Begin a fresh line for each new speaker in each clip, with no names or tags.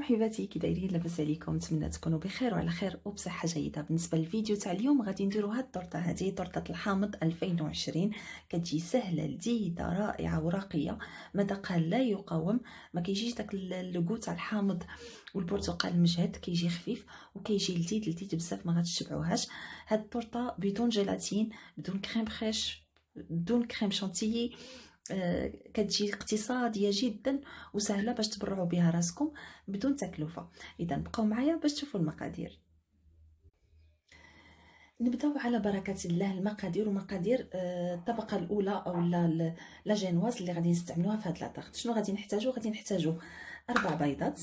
حبيباتي، كي دايرين؟ لاباس عليكم؟ نتمنى تكونوا بخير وعلى خير وبصحه جيده. بالنسبه للفيديو تاع اليوم غادي نديروا هاد الطورطه هذه، طورطه الحامض 2020. كتجي سهله لذيذه رائعه وراقيه، مذاقها لا يقاوم. ما كيجيش داك اللوغو تاع الحامض والبرتقال المجهد، كيجي خفيف وكيجي لذيذ بزاف، ما غاتشبعوهاش. هاد الطورطه بدون جيلاتين، بدون كريم فريش، بدون كريم شانتيي. كتجي اقتصاديه جدا وسهله باش تبرعوا بها راسكم بدون تكلفه. اذا بقاو معايا باش تشوفوا المقادير. نبداو على بركه الله. المقادير ومقادير الطبقه الاولى او لا جينواز اللي غادي نستعملوها في هاد لاطاغ. شنو غادي نحتاجو 4 بيضات،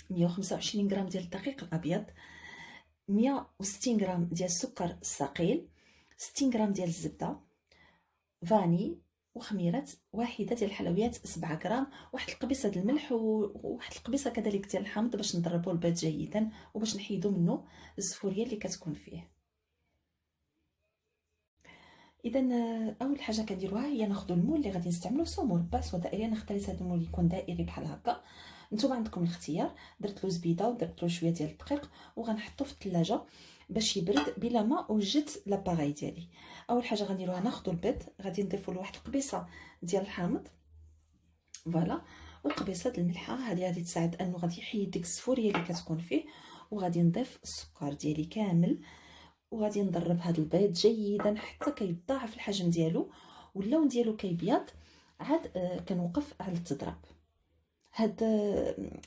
125 غرام ديال الدقيق الابيض، 160 غرام ديال السكر الثقيل، 60 غرام ديال الزبده، فاني، وخميره واحده ديال الحلويات 7 غرام، واحد القبيصه ديال الملح وواحد القبيصه كذلك ديال الحامض باش نضربوا البيض جيدا وباش نحيدوا منه الزفوريه اللي كتكون فيه. اذا اول حاجه كنديروها هي ناخذوا المول اللي غادي نستعملوه، سو مربع سواء دائري. انا اختاريت هذا المول يكون دائري بحال هكا. نتوما عندكم الاختيار. درت له زبيده ودرت له شويه ديال الدقيق وغنحطو في الثلاجه باش يبرد بلا ما وجدت لاباغاي ديالي. اول حاجه غنديروها ناخذوا البيض، غادي نضيفوا له واحد القبيصه ديال الحامض فوالا وقبيصه ديال الملحه. هذه تساعد انه غادي يحيد ديك الصفوريه اللي كتكون فيه. وغادي نضيف السكر ديالي كامل وغادي نضرب هذا البيض جيدا حتى كيتضاعف الحجم ديالو واللون ديالو كيبيض. عاد كنوقف على التضرب.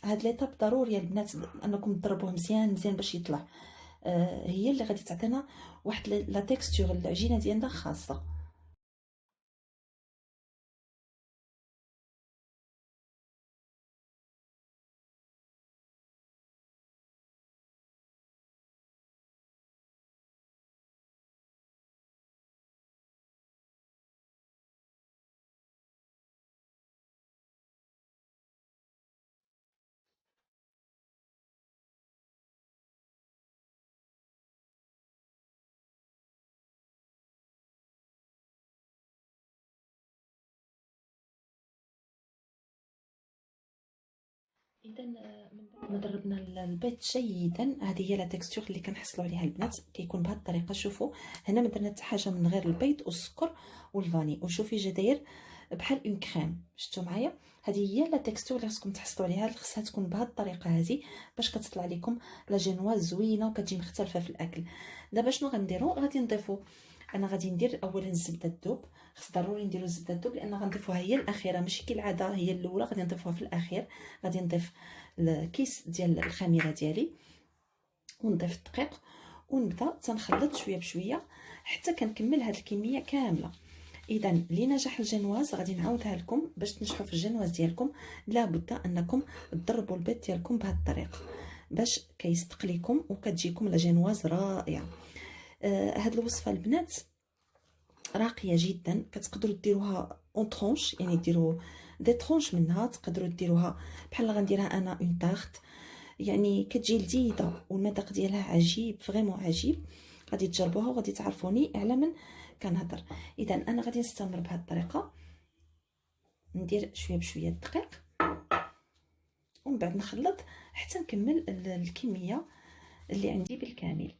هاد ليطاب ضروري البنات انكم تضربوه مزيان باش يطلع. هي اللي غادي تعطينا واحد لا تيكستور، العجينه ديالنا خاصه. اذا من بعد ما ضربنا البيض جيدا، هذه هي لا تيكستور اللي كنحصلوا عليها البنات. كيكون بهذه الطريقه. شوفوا هنا ما درنا حتى حاجه من غير البيض والسكر والفاني، وشوفي جا داير بحال اون كريم. شفتوا معايا؟ هذه هي لا تيكستور اللي خصكم تحصلوا عليها. خصها تكون بهذه الطريقه هذه باش كتطلع لكم لا جينواز زوينه وكتجي مختلفه في الاكل. دابا شنو غنديروا؟ غادي نضيفوا، انا غادي ندير اولا الزبده الذوب. خص ضروري نديروا الزبده الذوب لان غنضيفوها هي الاخيره، ماشي كالعاده هي الاولى، غادي نضيفوها في الاخير. غادي نضيف الكيس ديال الخميره ديالي ونضيف الدقيق ونبدا تنخلط شويه بشويه حتى كنكمل هاد الكميه كامله. اذا لنجاح الجنواز غادي نعاودها لكم. باش تنجحوا في الجنواز ديالكم لابد انكم تضربوا البيض ديالكم بهذه الطريقه باش كيصدق لكم وكتجيكم لا جنواز رائعه. هاد الوصفه البنات راقيه جدا. كتقدروا ديروها اون طرونش، يعني ديروا دي طرونش منها. تقدروا ديروها بحال غنديرها انا اون تارت، يعني كتجي لذيذه والمذاق ديالها عجيب، فريمون عجيب. غادي تجربوها وغادي تعرفوني على من كنهضر. اذا انا غادي نستمر بهذه الطريقه، ندير شويه بشويه الدقيق ومن بعد نخلط حتى نكمل الكميه اللي عندي بالكامل.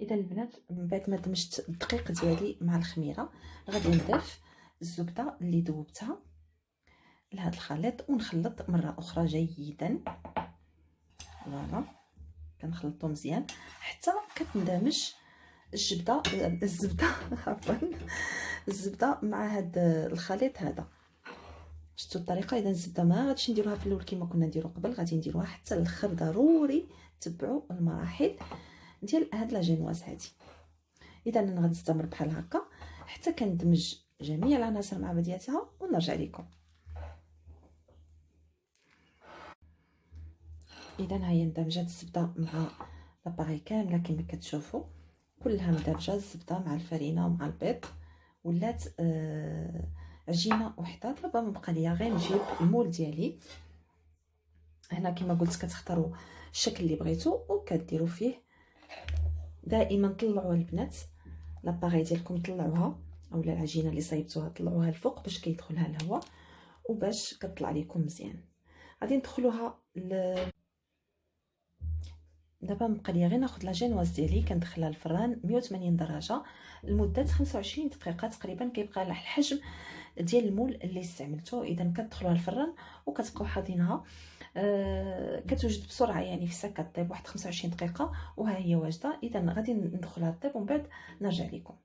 اذا البنات من بعد ما دمجت الدقيق ديالي مع الخميره غادي نضيف الزبده اللي ذوبتها لهذا الخليط ونخلط مره اخرى جيدا. فوالا كنخلطو مزيان حتى كتندمج الزبده عفوا الزبده مع هذا الخليط هذا. شفتوا الطريقه؟ اذا الزبده ما غاديش نديروها في الاول كما كنا نديرو قبل، غادي نديروها حتى الاخر. ضروري تبعوا المراحل ديال هاد لا جينواز هادي. اذا انا غادي نستمر بحال هكا حتى كندمج جميع العناصر مع بعضياتها ونرجع لكم. اذا ها هي اندمجات الزبده مع لاباغي كامله كما كتشوفوا، كلها مدمجه الزبده مع الفرينه ومع البيض، ولات عجينه وحده. دابا مبقى ليا غير نجيب المول ديالي. هنا كما قلت كتختاروا الشكل اللي بغيتو وكديروا فيه. دائما طلعوا البنات لاباغي ديالكم، طلعوها اولا العجينه اللي صايبتوها طلعوها الفوق باش كيدخلها الهواء وباش كطلع لكم مزيان. غادي ندخلوها دابا مبقى ليا غير ناخذ لا جينواز ديالي كندخلها الفران 180 درجه لمده 25 دقيقه تقريبا. كيبقى على الحجم ديال المول اللي استعملته. اذا كتدخلوها الفران وكتبقاو حاضينها كتوجد بسرعه، يعني في الساعه كطيب واحد 25 دقيقه وها هي واجده. اذا غادي ندخلها طيب ومن بعد نرجع لكم.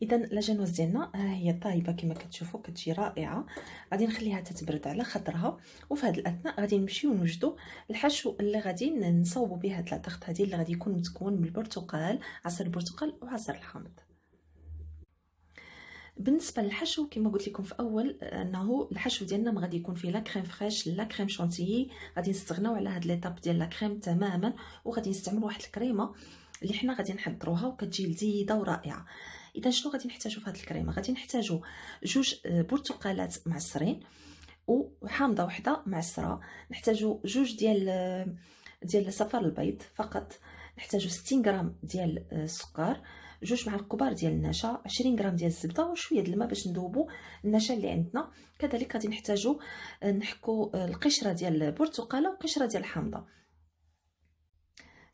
اذا لا جانوز ديالنا ها هي طايبه كما كتشوفوا، كتجي رائعه. غادي نخليها تتبرد على خاطرها، وفي هذا الاثناء غادي نمشيو نوجدوا الحشو اللي غادي نصاوبوا به هاد لاطاغط هذه اللي غادي يكون متكون من البرتقال، عصير البرتقال وعصير الحامض. بالنسبه للحشو كما قلت لكم في اول انه الحشو ديالنا ما غادي يكون فيه لا كريم فريش لا كريم شونتيي، غادي نستغناو على هاد ليطاب ديال لا كريم تماما، وغادي نستعملوا واحد الكريمه اللي حنا غادي نحضروها وكتجي لذيذه ورائعه. اذا شنو غادي نحتاجو في هاد الكريمه؟ غادي نحتاجو جوج برتقالات معصرين وحامضه وحده معصره، نحتاجو جوج ديال صفار البيض فقط، نحتاجو 60 غرام ديال السكر، جوج معالق كبار ديال النشا، 20 غرام ديال الزبده وشويه د الماء باش نذوبوا النشا اللي عندنا. كذلك غادي نحتاجو نحكوا القشره ديال البرتقاله وقشره ديال الحامضه.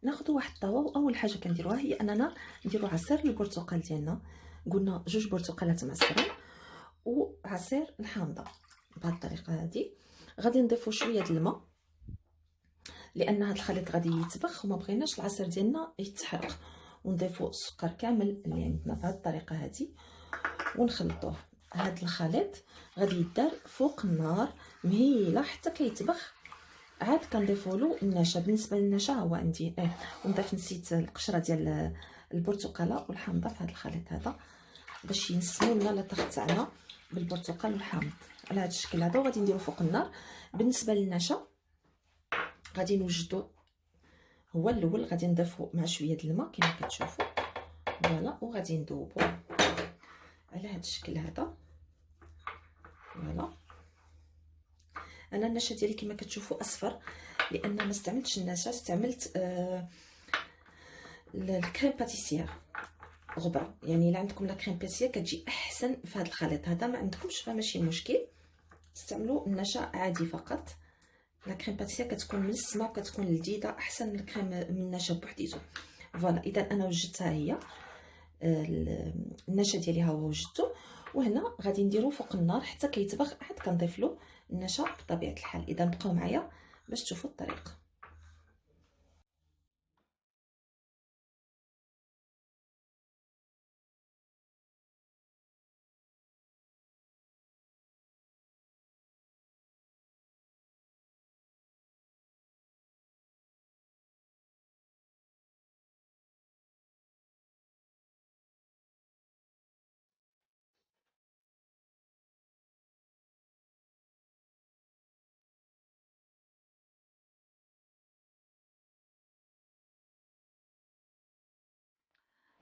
ناخذ واحد الطاوه واول حاجه كنديروها هي اننا نديروا عصير البرتقال ديالنا. قلنا جوج برتقالات معصرين وعصير الحامضه. بهذه الطريقه هذه غادي نضيفوا شويه د الماء لان هذا الخليط غادي يتبخ وما بغيناش العصير ديالنا يتحرق، ونضيفوا السكر كامل اللي عندنا بهذه الطريقه هذه ونخلطوه. هذا الخليط غادي يدار فوق النار مهيله حتى كيتبخ. عاد كنضيفوا له النشا. بالنسبه للنشا هو عندي ونضيف نسيت القشره ديال البرتقاله والحامضه في هذا الخليط هذا باش ينسموا لنا لاطاغ تاعنا بالبرتقال والحامض على هذا الشكل هذا، وغادي نديرو فوق النار. بالنسبه للنشا غادي نوجدو هو الاول، غادي نضيفو مع شويه د الماء كما كتشوفوا فوالا، وغادي نذوبو على هذا الشكل هذا فوالا. انا النشا ديالي كما كتشوفوا اصفر لان ما استعملتش النشا، استعملت الكريم باتيسير غبره. يعني الا عندكم لا كريم باتيسير كتجي احسن في هذا الخليط هذا، ما عندكمش فماشي مشكل، استعملوا النشا عادي فقط. لا كريم باتيسير كتكون ملسمه وكتكون لذيذه احسن من الكريم من النشا بوحديتو فوالا. اذا انا وجدتها هي النشا ديالي ها هو وجدته، وهنا غادي نديرو فوق النار حتى كيتبخ. عاد كنضيف له النشا بطبيعه الحال. اذا بقاو معايا باش تشوفوا الطريقه.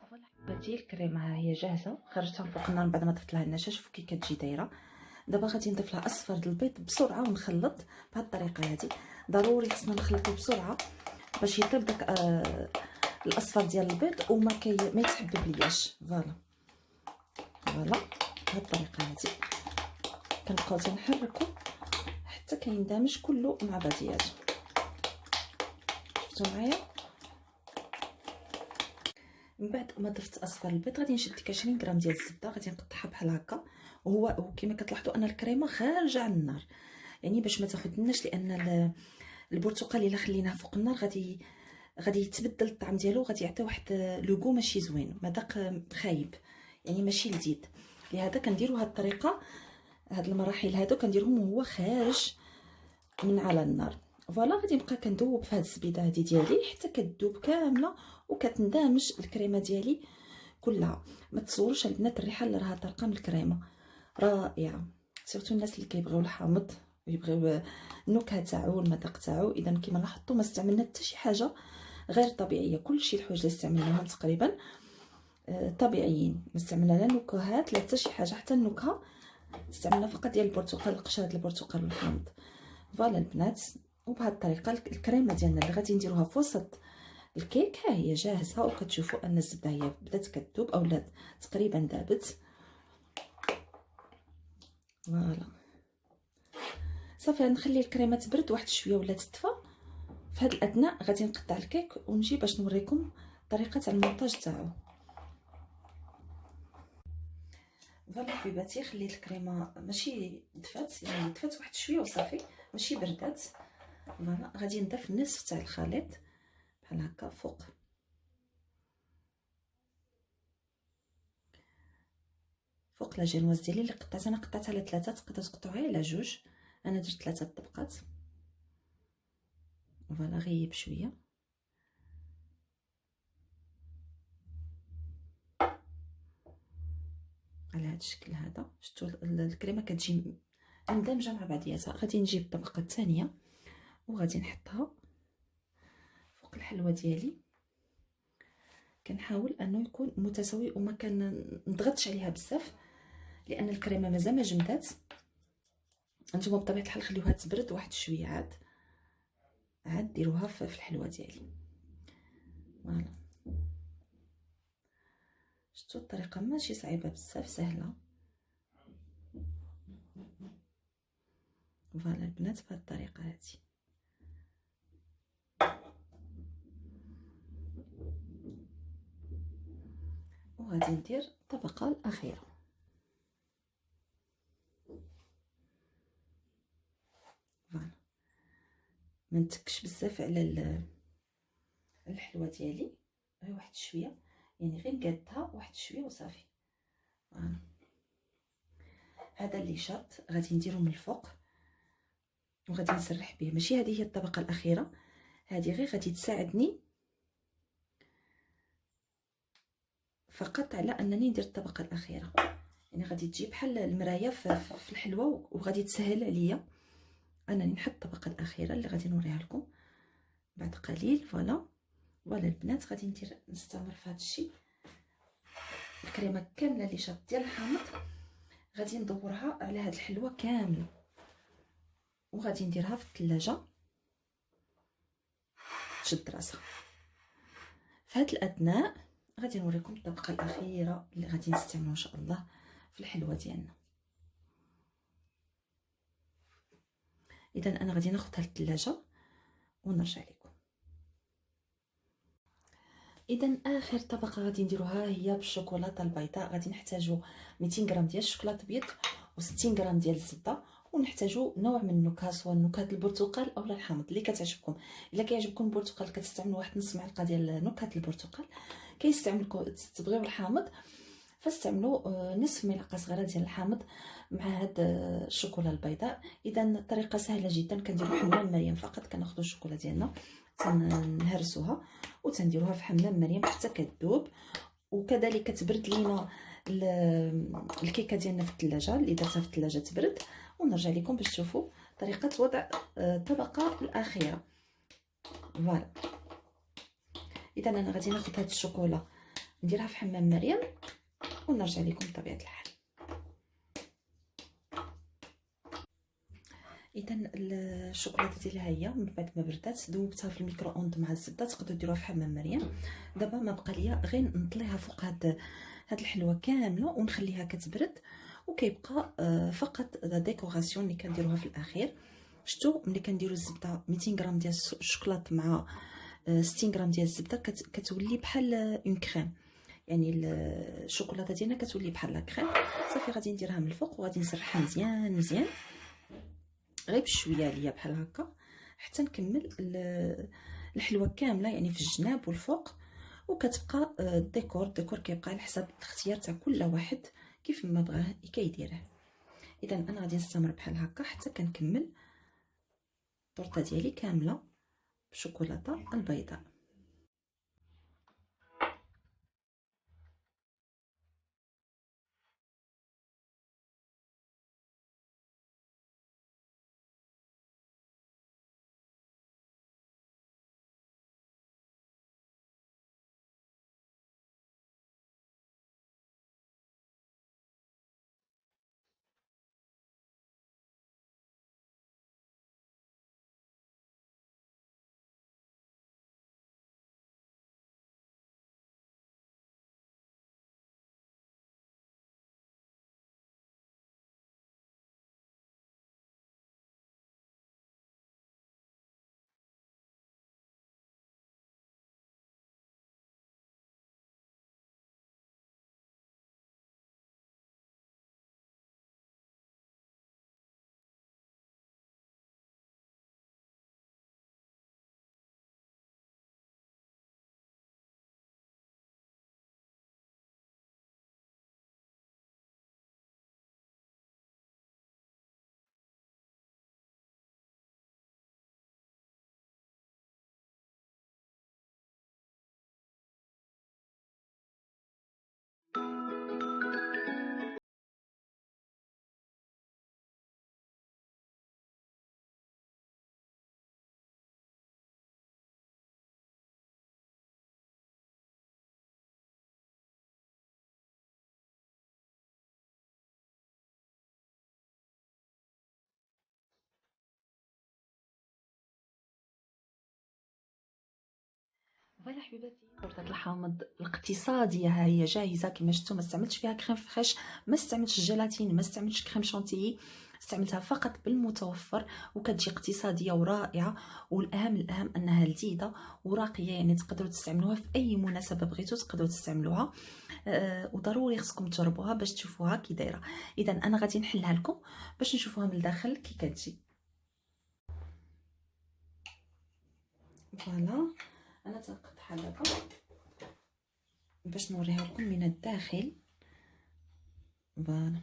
فوالا حباتي الكريمه ها هي جاهزه، خرجتها من فوق النار بعد ما ضفت لها النشا. شوفوا كي كتجي دايره. دابا غادي نضيف لها اصفر د البيض بسرعه ونخلط بهذه الطريقه هذه. ضروري خصنا نخلطو بسرعه باش يطيب داك الاصفر ديال البيض وما ما يتحبب لياش فوالا. بهذه الطريقه هذه كنبقاو تنحركو حتى كيندمج كله مع بعضياتو. شفتوا معايا؟ من بعد ما ضفت اصفر البيض غادي نشد ديك 20 غرام ديال الزبده، غادي نقطعها بحال هكا. وهو كما كتلاحظوا ان الكريمه خارجه على النار، يعني باش ما تاخذناش، لان البرتقال الا خليناه فوق النار غادي يتبدل الطعم ديالو، غادي يعطي واحد لوغو ماشي زوين، مذاق خايب يعني ماشي لذيذ. لهذا كنديروا هذه الطريقه، هاد المراحل هادو كنديرهم وهو خارج من على النار فوالا. غادي نبقى كندوب في هاد الزبيده هادي ديالي حتى كتذوب كامله وكتندمج الكريمه ديالي كلها. ما تصوروش البنات الريحه اللي راها طالقه من الكريمه رائعه، سيرتو الناس اللي كيبغيو الحامض ويبغيو النكهه تاعو المذاق تاعو. اذا كما لاحظتوا ما استعملنا حتى شي حاجه غير طبيعيه، كلشي الحوايج اللي استعملناهم تقريبا طبيعيين، ما استعملنا لا نكهات لا حتى شي حاجه. حتى النكهه استعملنا فقط ديال البرتقال، قشره البرتقال والحامض. فوالا البنات، وبهذه الطريقه الكريمه ديالنا اللي غادي نديروها في وسط الكيك ها هي جاهزه، وكتشوفوا ان الزبده هي بدات كتذوب اولا تقريبا ذابت. فوالا صافي نخلي الكريمه تبرد واحد شويه ولا تطفى. في هذا الاثناء غادي نقطع الكيك ونجي باش نوريكم طريقه المونتاج تاعو. فوالا حبيباتي، خليت الكريمه ماشي دفات، يعني دفات واحد شويه وصافي، ماشي بردات. فوالا غادي نضيف النصف تاع الخليط بحال هكا فوق لا جينواز ديالي اللي قطعت. انا قطعت على 3، تقدروا تقطعوها على 2، انا درت 3 طبقات. فوالا غيب شويه على هذا الشكل هذا. شفتوا الكريمه كتجي مندمجه مع بعضياتها. غادي نجيب الطبقه الثانيه وغادي نحطها فوق الحلوه ديالي. كنحاول انه يكون متساوي وما كنضغطش عليها بزاف لان الكريمه مازال ما جمدات. انتما بطبيعه الحال خليوها تبرد واحد شويه عاد ديروها في الحلوه ديالي. فوالا شفتوا الطريقه ماشي صعيبه بزاف، سهله. فوالا البنات بهذه الطريقه هذه. وغادي ندير الطبقه الاخيره. فوالا ما نتكش بزاف على الحلوه ديالي، غير واحد شويه، يعني غير نقادها واحد شويه وصافي. فوالا هذا اللي شاط غادي نديرو من الفوق وغادي نسرح به. ماشي هذه هي الطبقه الاخيره، هذه غير غادي تساعدني فقط على انني ندير الطبقه الاخيره. يعني غادي تجي بحال المرايه في الحلوه، وغادي تسهل عليا انني نحط الطبقه الاخيره اللي غادي نوريها لكم بعد قليل. فوالا البنات غادي نستمر في هذا الشيء. الكريمه كامله اللي شاط ديال الحامض غادي ندورها على هاد الحلوه كامله وغادي نديرها في الثلاجه تشد راسها. في هاد الاثناء غادي نوريكم الطبقه الاخيره اللي غادي نستعملوا ان شاء الله في الحلوه ديالنا. اذا انا غادي ناخذها للثلاجه ونرجع لكم. اذا اخر طبقه غادي نديروها هي بالشوكولاته البيضاء. غادي نحتاجو 200 غرام ديال الشوكولاط ابيض و60 غرام ديال الزبده، ونحتاجو نوع من النكهه سواء نكهه البرتقال اولا الحامض اللي كتعجبكم. الا كيعجبكم البرتقال كتستعملوا واحد نص معلقه ديال نكهه البرتقال، كيستعملكم تبغيو الحامض فاستعملوا نصف ملعقه صغيره ديال الحامض مع هاد الشوكولا البيضاء. اذا الطريقه سهله جدا، كنديروا حمام مريم فقط. كناخذوا الشوكولا ديالنا تنهرسوها وتنديروها في حمام مريم حتى كتذوب، وكذلك تبرد لينا الكيكه ديالنا في الثلاجه اللي درتها في الثلاجه تبرد. ونرجع لكم باش تشوفوا طريقه وضع الطبقه الاخيره. فوالا اذا انا غادي ناخذ هاد الشوكولا نديرها في حمام مريم ونرجع لكم بطبيعه الحال. اذا الشوكولاته ديالها هي من بعد ما بردات ذوبتها في الميكرو اوند مع الزبده. تقدروا ديروها في حمام مريم. دابا ما بقى ليا غير نطليها فوق هاد الحلوه كامله ونخليها كتبرد، وكيبقى فقط لا ديكوراسيون اللي كنديروها في الاخير. شفتوا ملي كنديروا الزبده 200 غرام ديال الشوكولاط مع 60 غرام ديال الزبده كتولي بحال اون كريم، يعني الشوكولاته ديالنا كتولي بحال لا كريم. صافي غادي نديرها من الفوق وغادي نسرحها مزيان غير بشويه ليا بحال هكا حتى نكمل الحلوه كامله، يعني في الجناب والفوق. وكتبقى الديكور كيبقى على حسب الاختيار تاع كل واحد كيف ما بغاه كيديره. اذا انا غادي نستمر بحال هكا حتى كنكمل الطورطه ديالي كامله بالشوكولاته البيضاء. فوالا حبيباتي، تورته الحامض الاقتصاديه ها هي جاهزه كما شفتوا. ما استعملتش فيها كريم فريش، ما استعملتش الجيلاتين، ما استعملتش كريم شانتيي، استعملتها فقط بالمتوفر، وكتجي اقتصاديه ورائعه. والاهم الاهم انها لذيذه وراقيه، يعني تقدروا تستعملوها في اي مناسبه بغيتوا تقدروا تستعملوها. وضروري خصكم تجربوها باش تشوفوها كي دايره. اذا انا غادي نحلها لكم باش نشوفوها من الداخل كي كتجي. فوالا انا تنقطعها دابا باش نوريها لكم من الداخل. فوالا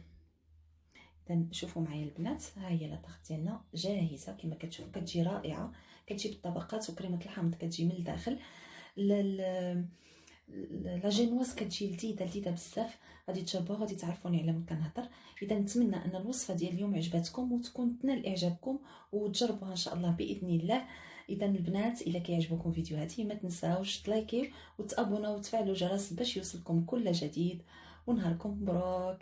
اذا شوفوا معايا البنات، ها هي لاطاغ ديالنا جاهزه كما كتشوفوا، كتجي رائعه، كتجي بالطبقات، وكريمه الحامض كتجي من الداخل. لا جينواز كتجي لذيذه بزاف. غادي تجربوها، غادي تعرفوني على من كنهضر. اذا نتمنى ان الوصفه ديال اليوم عجبتكم وتكون تنال اعجابكم وتجربوها ان شاء الله باذن الله. اذا البنات الا كيعجبكم فيديوهاتي ما تنساوش تلايكيو وتابوناو وتفعلوا الجرس باش يوصلكم كل جديد، ونهاركم مبروك.